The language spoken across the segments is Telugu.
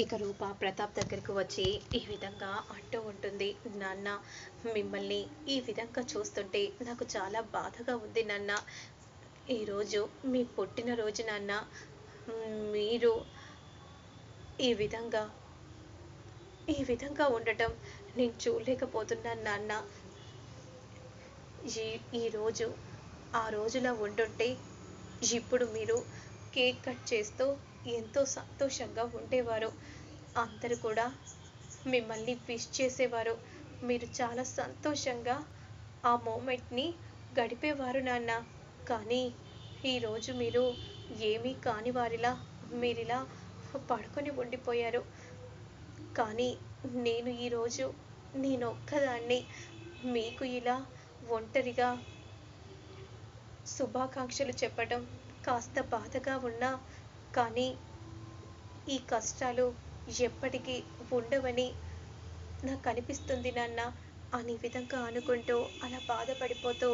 ఇక రూప ప్రతాప్ దగ్గరికి వచ్చి ఈ విధంగా అంటూ ఉంటుంది. నాన్న, మిమ్మల్ని ఈ విధంగా చూస్తుంటే నాకు చాలా బాధగా ఉంది నాన్న. ఈరోజు మీ పుట్టినరోజు నాన్న. మీరు ఈ విధంగా ఈ విధంగా ఉండటం నేను చూడలేకపోతున్నాను నాన్న. ఈ ఈరోజు ఆ రోజులా ఉండుంటే ఇప్పుడు మీరు కేక్ కట్ చేస్తూ ఎంతో సంతోషంగా ఉండేవారు. అందరూ కూడా మిమ్మల్ని విష్ చేసేవారు. మీరు చాలా సంతోషంగా ఆ మూమెంట్ని గడిపేవారు నాన్న. కానీ ఈరోజు మీరు ఏమీ కాని వారిలా మీరిలా పడుకొని ఉండిపోయారు. కానీ నేను ఈరోజు నేనొక్కదాన్ని మీకు ఇలా ఒంటరిగా శుభాకాంక్షలు చెప్పడం కాస్త బాధగా ఉన్నా, కానీ ఈ కష్టాలు ఎప్పటికీ ఉండవని నాకు అనిపిస్తుంది నాన్న అని విధంగా అనుకుంటూ అలా బాధపడిపోతూ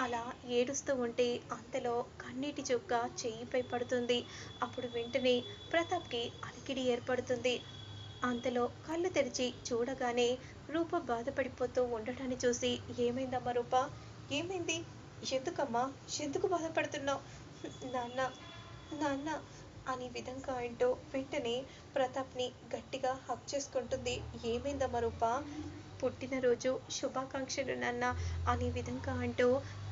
అలా ఏడుస్తూ ఉంటే అంతలో కన్నీటి చుక్క చెయ్యిపై పడుతుంది. అప్పుడు వెంటనే ప్రతాప్కి అలికిడి ఏర్పడుతుంది. అంతలో కళ్ళు తెరిచి చూడగానే రూప బాధపడిపోతూ ఉండటాన్ని చూసి, ఏమైందమ్మా రూప, ఏమైంది, ఎందుకమ్మా, ఎందుకు బాధపడుతున్నావు నాన్న, నాన్న అని విధంగా అంటూ వెంటనే ప్రతాప్ని గట్టిగా హక్ చేసుకుంటుంది. ఏమైందమ్మా రూప, పుట్టినరోజు శుభాకాంక్షలు నాన్న అనే విధంగా అంటూ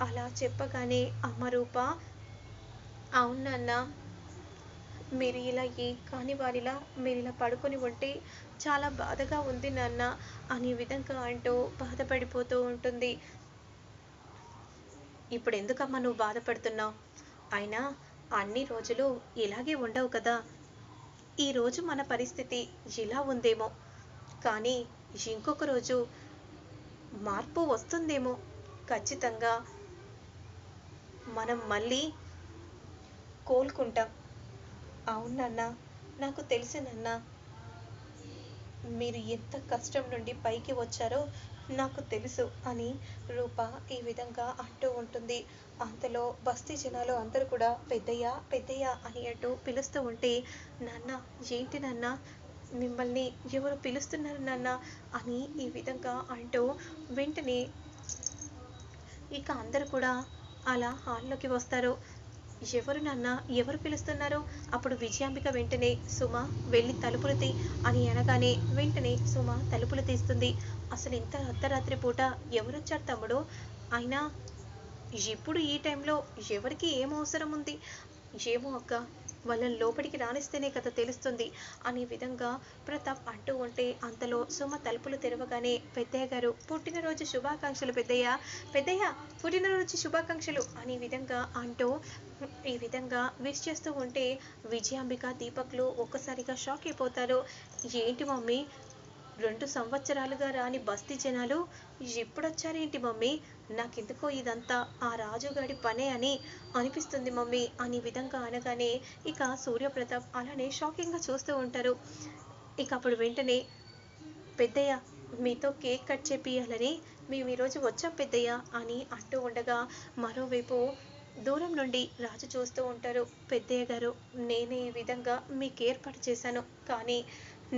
అలా చెప్పగానే, అమ్మ రూప, అవును నాన్న, మీరు ఇలా ఏ కాని వారిలా మీరు ఇలా పడుకొని ఉంటే చాలా బాధగా ఉంది నాన్న అనే విధంగా అంటూ బాధపడిపోతూ ఉంటుంది. ఇప్పుడు ఎందుకమ్మా నువ్వు బాధపడుతున్నావు? అయినా అన్ని రోజులు ఇలాగే ఉండవు కదా. ఈరోజు మన పరిస్థితి ఇలా ఉందేమో, కానీ ఇంకొక రోజు మార్పు వస్తుందేమో. ఖచ్చితంగా మనం మళ్ళీ కోలుకుంటాం. అవునన్నా, నాకు తెలుసునన్నా, మీరు ఎంత కష్టం నుండి పైకి వచ్చారో నాకు తెలుసు అని రూప ఈ విధంగా అంటూ ఉంటుంది. అంతలో బస్తీ జనాలు అందరూ కూడా పెద్దయ్య పెద్దయ్య అని అంటూ పిలుస్తూ ఉంటే, నాన్న, ఏంటి నాన్న, మిమ్మల్ని ఎవరు పిలుస్తున్నారు నాన్న అని ఈ విధంగా అంటూ వెంటనే ఇక అందరూ కూడా అలా హాల్లోకి వస్తారు. ఎవరు నాన్న, ఎవరు పిలుస్తున్నారు? అప్పుడు విజయాంబిక వెంటనే, సుమ వెళ్ళి తలుపులు తీ అని అనగానే వెంటనే సుమ తలుపులు తీస్తుంది. అసలు ఇంత అర్ధరాత్రి పూట ఎవరొచ్చారు తమ్ముడు? అయినా ఇప్పుడు ఈ టైంలో ఎవరికి ఏం అవసరం ఉంది? ఏమో అక్క, వాళ్ళని లోపలికి రానిస్తేనే కదా తెలుస్తుంది అనే విధంగా ప్రతాప్ అంటూ ఉంటే అంతలో సుమ తలుపులు తెరవగానే, పెద్దయ్య గారు, పుట్టినరోజు శుభాకాంక్షలు పెద్దయ్య, పెద్దయ్య పుట్టినరోజు శుభాకాంక్షలు అనే విధంగా అంటూ ఈ విధంగా విష్ చేస్తూ ఉంటే విజయాంబిక దీపక్లు ఒక్కసారిగా షాక్ అయిపోతారు. ఏంటి మమ్మీ, 2 సంవత్సరాలుగా రాని బస్తీ జనాలు ఎప్పుడొచ్చారేంటి మమ్మీ? నాకెందుకో ఇదంతా ఆ రాజుగాడి పనే అని అనిపిస్తుంది మమ్మీ అని విధంగా అనగానే ఇక సూర్యప్రతాప్ అలానే షాకింగ్గా చూస్తూ ఉంటారు. ఇక అప్పుడు వెంటనే, పెద్దయ్య, మీతో కేక్ కట్ చేపియాలని మేము ఈరోజు వచ్చాం పెద్దయ్య అని అంటూ ఉండగా మరోవైపు దూరం నుండి రాజు చూస్తూ ఉంటారు. పెద్దయ్య గారు, నేనే ఈ విధంగా మీకు ఏర్పాటు చేశాను, కానీ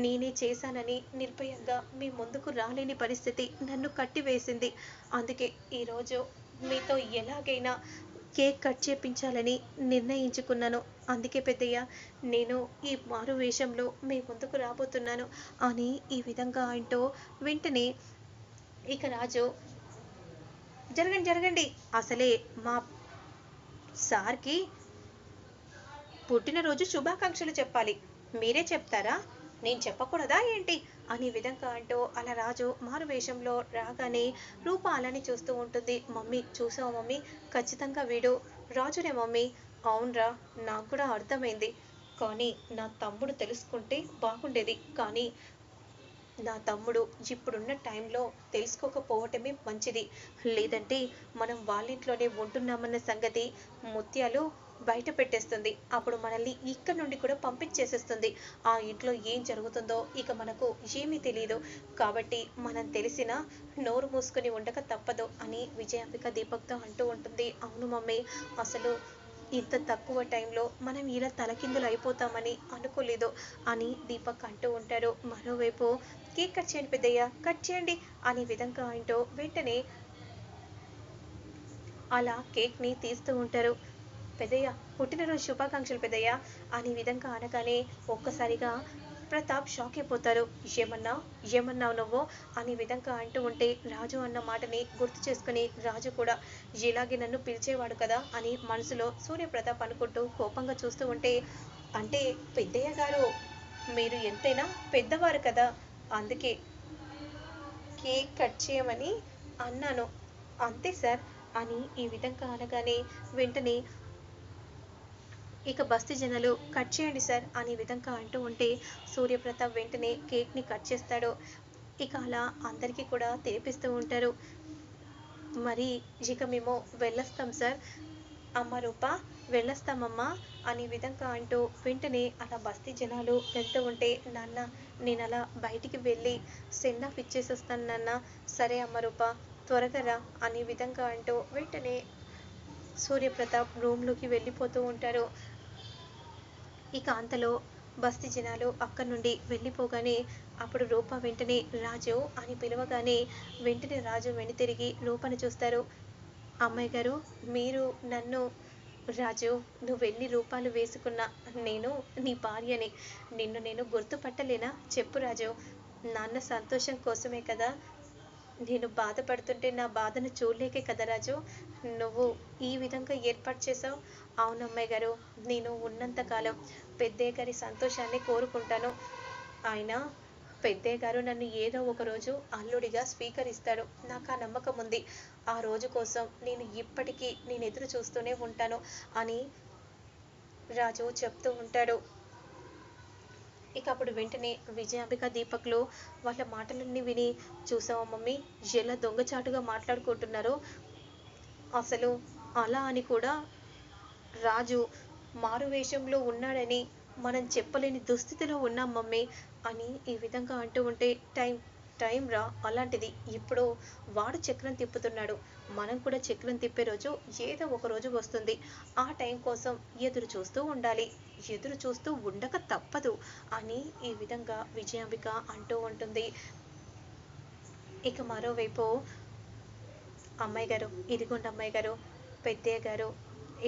నేనే చేశానని నిర్భయంగా మీ ముందుకు రాలేని పరిస్థితి నన్ను కట్టివేసింది. అందుకే ఈరోజు మీతో ఎలాగైనా కేక్ కట్ చేపించాలని నిర్ణయించుకున్నాను. అందుకే పెద్దయ్య, నేను ఈ మారు వేషంలో మీ ముందుకు రాబోతున్నాను అని ఈ విధంగా అంటూ వెంటనే ఇక రాజు, జరగండి జరగండి, అసలే మా సార్కి పుట్టినరోజు శుభాకాంక్షలు చెప్పాలి, మీరే చెప్తారా, నేను చెప్పకూడదా ఏంటి అనే విధంగా అంటూ అలా రాజు మారు వేషంలో రాగానే రూప అలానే చూస్తూ ఉంటుంది. మమ్మీ చూసావు మమ్మీ, ఖచ్చితంగా వీడు రాజునే మమ్మీ. అవునరా, నాకు కూడా అర్థమైంది, కానీ నా తమ్ముడు తెలుసుకుంటే బాగుండేది. కానీ నా తమ్ముడు ఇప్పుడున్న టైంలో తెలుసుకోకపోవటమే మంచిది. లేదంటే మనం వాళ్ళింట్లోనే ఉంటున్నామన్న సంగతి ముత్యాలు బయట పెట్టేస్తుంది. అప్పుడు మనల్ని ఇక్కడ నుండి కూడా పంపించేసేస్తుంది. ఆ ఇంట్లో ఏం జరుగుతుందో ఇక మనకు ఏమీ తెలియదు. కాబట్టి మనం తెలిసినా నోరు మూసుకొని ఉండక తప్పదు అని విజయాంబిక దీపక్తో అంటూ ఉంటుంది. అవును మమ్మీ, అసలు ఇంత తక్కువ టైంలో మనం ఇలా తలకిందులు అయిపోతామని అనుకోలేదు అని దీపక్ అంటూ ఉంటారు. మరోవైపు కేక్ కట్ చేయండి పెద్దయ్య, కట్ చేయండి అనే విధంగా అంటూ వెంటనే అలా కేక్ని తీస్తూ ఉంటారు. పెద్దయ్య, పుట్టినరోజు శుభాకాంక్షలు పెద్దయ్య అనే విధంగా అనగానే ఒక్కసారిగా ప్రతాప్ షాక్ అయిపోతారు. ఏమన్నావు నువ్వు అనే విధంగా అంటూ ఉంటే రాజు అన్న మాటని గుర్తు చేసుకుని రాజు కూడా ఇలాగే నన్ను పిలిచేవాడు కదా అని మనసులో సూర్యప్రతాప్ అనుకుంటూ కోపంగా చూస్తూ ఉంటే, అంటే పెద్దయ్య గారు మీరు ఎంతైనా పెద్దవారు కదా, అందుకే కేక్ కట్ చేయమని అన్నాను, అంతే సార్ అని ఈ విధంగా అనగానే వెంటనే ఇక బస్తీ జనాలు కట్ చేయండి సార్ అనే విధంగా అంటూ ఉంటే సూర్యప్రతాప్ వెంటనే కేక్ని కట్ చేస్తాడు. ఇక అలా అందరికీ కూడా తినిపిస్తూ ఉంటారు. మరి ఇక మేము వెళ్ళొస్తాం సార్, అమ్మ రూప వెళ్ళొస్తామమ్మా అనే విధంగా అంటూ వెంటనే అలా బస్తీ జనాలు వెళ్తూ ఉంటే, నాన్న నేను అలా బయటికి వెళ్ళి సెండ్ ఆఫ్ ఇచ్చేసి వస్తాను నాన్న, సరే అమ్మ రూప త్వరగా రా అనే విధంగా అంటూ వెంటనే సూర్యప్రతాప్ రూమ్లోకి వెళ్ళిపోతూ ఉంటారు. ఇక అంతలో బస్తీ జనాలు అక్కడి నుండి వెళ్ళిపోగానే అప్పుడు రూప వెంటనే రాజు అని పిలవగానే వెంటనే రాజు వెనుతిరిగి రూపని చూస్తారు. అమ్మాయి గారు, మీరు నన్ను రాజు నువ్వు ఎన్ని రూపాలు వేసుకున్నా నేను నీ భార్యని, నిన్ను నేను గుర్తుపట్టలేనా చెప్పు రాజు, నాన్న సంతోషం కోసమే కదా నేను బాధపడుతుంటే నా బాధను చూడలేకే కదా రాజు నువ్వు ఈ విధంగా ఏర్పాటు చేసావు. అవునమ్మాయి గారు, నేను ఉన్నంతకాలం పెద్దయ్య గారి సంతోషాన్ని కోరుకుంటాను. ఆయన పెద్దయ్య గారు నన్ను ఏదో ఒక రోజు అల్లుడిగా స్వీకరిస్తాడు, నాకు ఆ నమ్మకం ఉంది. ఆ రోజు కోసం నేను ఇప్పటికీ నేను ఎదురు చూస్తూనే ఉంటాను అని రాజు చెప్తూ ఉంటాడు. ఇక అప్పుడు వెంటనే విజయాంబిక దీపక్లు వాళ్ళ మాటలన్నీ విని, చూసావా మమ్మీ ఎలా దొంగచాటుగా మాట్లాడుకుంటున్నారో, అసలు అలా అని కూడా రాజు మారువేషంలో ఉన్నాడని మనం చెప్పలేని దుస్థితిలో ఉన్నాం మమ్మీ అని ఈ విధంగా అంటూ ఉంటే, టైం రా అలాంటిది, ఇప్పుడు వాడు చక్రం తిప్పుతున్నాడు, మనం కూడా చక్రం తిప్పే రోజు ఏదో ఒక రోజు వస్తుంది, ఆ టైం కోసం ఎదురు చూస్తూ ఉండాలి, ఎదురు చూస్తూ ఉండక తప్పదు అని ఈ విధంగా విజయాంబిక అంటూ ఉంటుంది. ఇక మరోవైపు అమ్మాయి గారు, ఇదిగోండి అమ్మాయి గారు, పెద్దయ్య గారు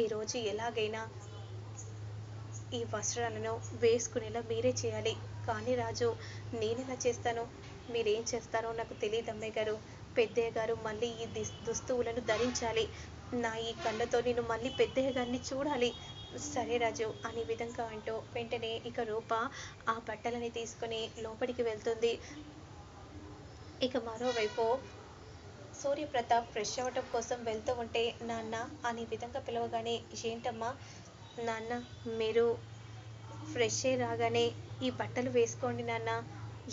ఈరోజు ఎలాగైనా ఈ వస్త్రాలను వేసుకునేలా మీరే చేయాలి, కానీ రాజు నేనెలా చేస్తాను, మీరేం చేస్తారో నాకు తెలియదు అమ్మాయి గారు, పెద్దయ్య గారు మళ్ళీ ఈ దుస్తువులను ధరించాలి, నా ఈ కళ్ళతో నేను మళ్ళీ పెద్దయ్య గారిని చూడాలి, సరే రాజు అనే విధంగా అంటూ వెంటనే ఇక రూప ఆ బట్టలని తీసుకొని లోపలికి వెళ్తుంది. ఇక మరోవైపు సూర్యప్రతాప్ ఫ్రెష్ అవ్వటం కోసం వెళ్తూ ఉంటే, నాన్న అనే విధంగా పిలవగానే, ఏంటమ్మా నాన్న మీరు ఫ్రెష్ అయ్యి రాగానే ఈ బట్టలు వేసుకోండి నాన్న,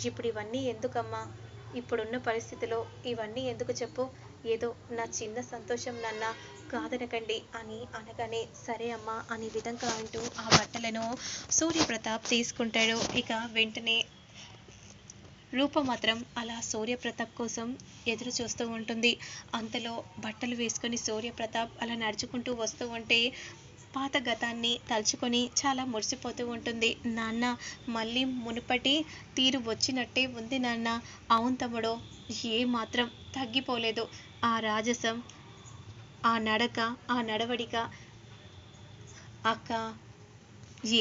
ఇప్పుడు ఇవన్నీ ఎందుకమ్మా, ఇప్పుడున్న పరిస్థితిలో ఇవన్నీ ఎందుకు చెప్పు, ఏదో నా చిన్న సంతోషం నాన్న కాదనకండి అని అనగానే, సరే అమ్మా అనే విధంగా అంటూ ఆ బట్టలను సూర్యప్రతాప్ తీసుకుంటాడు. ఇక వెంటనే రూప మాత్రం అలా సూర్యప్రతాప్ కోసం ఎదురు చూస్తూ ఉంటుంది. అంతలో బట్టలు వేసుకొని సూర్యప్రతాప్ అలా నడుచుకుంటూ వస్తూ ఉంటే పాత గతాన్ని తలుచుకొని చాలా మురిసిపోతూ ఉంటుంది. నాన్న మళ్ళీ మునుపటి తీరు వచ్చినట్టే ఉంది నాన్న, అవును తమ్ముడు ఏ మాత్రం తగ్గిపోలేదు, ఆ రాజసం, ఆ నడక, ఆ నడవడిక, అక్క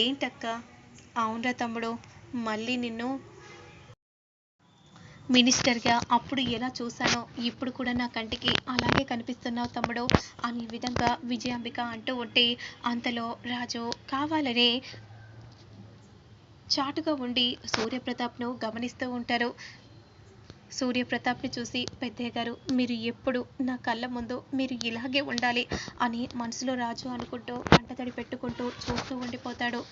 ఏంటక్క, అవునరా తమ్ముడు మళ్ళీ నిన్ను మినిస్టర్గా అప్పుడు ఎలా చూశానో ఇప్పుడు కూడా నా కంటికి అలాగే కనిపిస్తున్నావు తమ్ముడు అనే విధంగా విజయాంబిక అంటూ ఉంటే, అంతలో రాజు కావాలనే చాటుగా ఉండి సూర్యప్రతాప్ను గమనిస్తూ ఉంటారు. సూర్యప్రతాప్ని చూసి, పెద్దయ్య గారు మీరు ఎప్పుడు నా కళ్ళ ముందు మీరు ఇలాగే ఉండాలి అని మనసులో రాజు అనుకుంటూ కంటతడి పెట్టుకుంటూ చూస్తూ ఉండిపోతాడు.